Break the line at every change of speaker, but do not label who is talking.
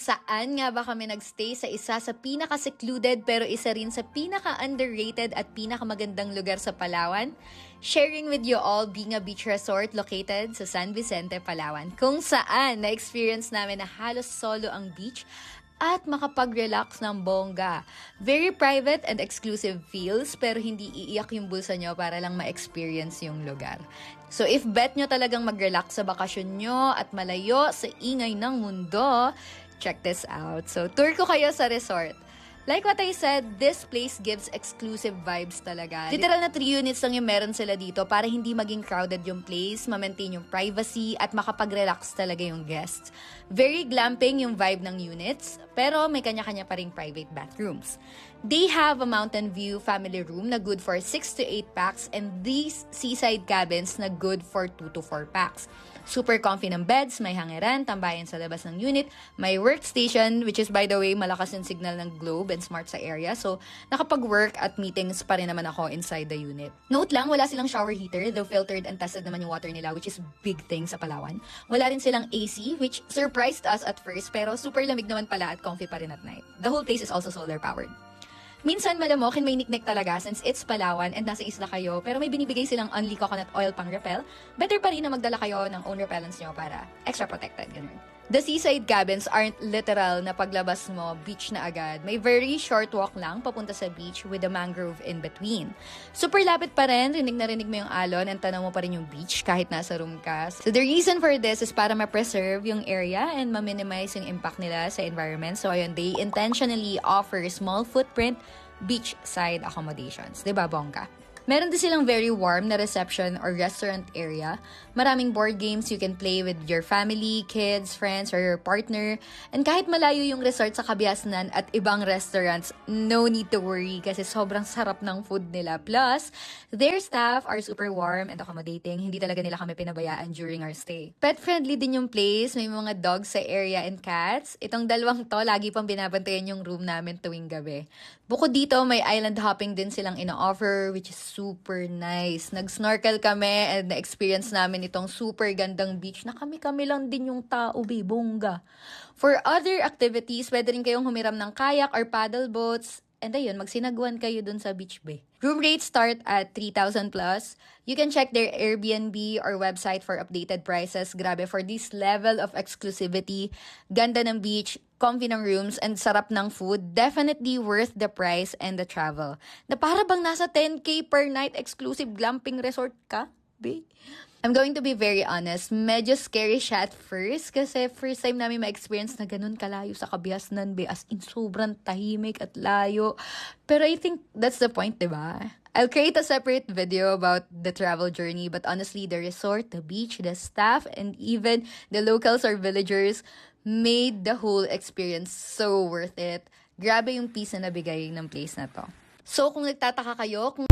saan nga ba kami nagstay sa isa sa pinaka-secluded pero isa rin sa pinaka-underrated at pinakamagandang lugar sa Palawan? Sharing with you all Binga Beach Resort located sa San Vicente, Palawan, kung saan na-experience namin na halos solo ang beach at makapag-relax ng bongga. Very private and exclusive feels pero hindi iiyak yung bulsa nyo para lang ma-experience yung lugar. So if bet nyo talagang mag-relax sa bakasyon nyo at malayo sa ingay ng mundo, check this out. So tour ko kayo sa resort. Like what I said, this place gives exclusive vibes talaga. Literal na 3 units lang yung meron sila dito para hindi maging crowded yung place, ma-maintain yung privacy, at makapag-relax talaga yung guests. Very glamping yung vibe ng units, pero may kanya-kanya pa ring private bathrooms. They have a mountain view family room na good for 6 to 8 packs and these seaside cabins na good for 2 to 4 packs. Super comfy ng beds, may hangiran, tambayan sa labas ng unit, may workstation, which is by the way, malakas yung signal ng Globe and smart sa area. So, nakapag-work at meetings pa rin naman ako inside the unit. Note lang, wala silang shower heater, though filtered and tested naman yung water nila, which is big thing sa Palawan. Wala rin silang AC, which surprised us at first, pero super lamig naman pala at comfy pa rin at night. The whole place is also solar powered. Minsan malamokin may niknek talaga since it's Palawan and nasa isla kayo, pero may binibigay silang only coconut oil pang repel. Better pa rin na magdala kayo ng own repellents nyo para extra protected, ganun. The seaside cabins aren't literal na paglabas mo, beach na agad. May very short walk lang papunta sa beach with a mangrove in between. Super lapit pa rin, rinig na rinig mo yung alon and tanaw mo pa rin yung beach kahit nasa room ka. So the reason for this is para ma-preserve yung area and ma-minimize yung impact nila sa environment. So ayun, they intentionally offer small footprint beachside accommodations. Diba, bongga? Meron din silang very warm na reception or restaurant area. Maraming board games you can play with your family, kids, friends, or your partner. And kahit malayo yung resort sa Kabiasnan at ibang restaurants, no need to worry kasi sobrang sarap ng food nila. Plus, their staff are super warm and accommodating. Hindi talaga nila kami pinabayaan during our stay. Pet-friendly din yung place. May mga dogs sa area and cats. Itong dalawang to, lagi pang binabantayan yung room namin tuwing gabi. Bukod dito, may island hopping din silang ina-offer, which is super nice. Nag-snorkel kami and na-experience namin itong super gandang beach na kami-kami lang din yung tao, bongga. For other activities, pwede rin kayong humiram ng kayak or paddle boats. And ayun, magsinagwan kayo dun sa beach bay. Room rates start at 3,000 plus. You can check their Airbnb or website for updated prices. Grabe, for this level of exclusivity, ganda ng beach, comfy ng rooms, and sarap ng food, definitely worth the price and the travel. Na para bang nasa 10K per night exclusive glamping resort ka, be? I'm going to be very honest, medyo scary siya at first kasi first time namin ma-experience na ganun kalayo sa Kabiasnan, be, as in sobrang tahimik at layo. Pero I think that's the point, diba? I'll create a separate video about the travel journey, but honestly, the resort, the beach, the staff, and even the locals or villagers made the whole experience so worth it. Grabe yung peace na nabigay ng place na to. So kung nagtataka kayo, kung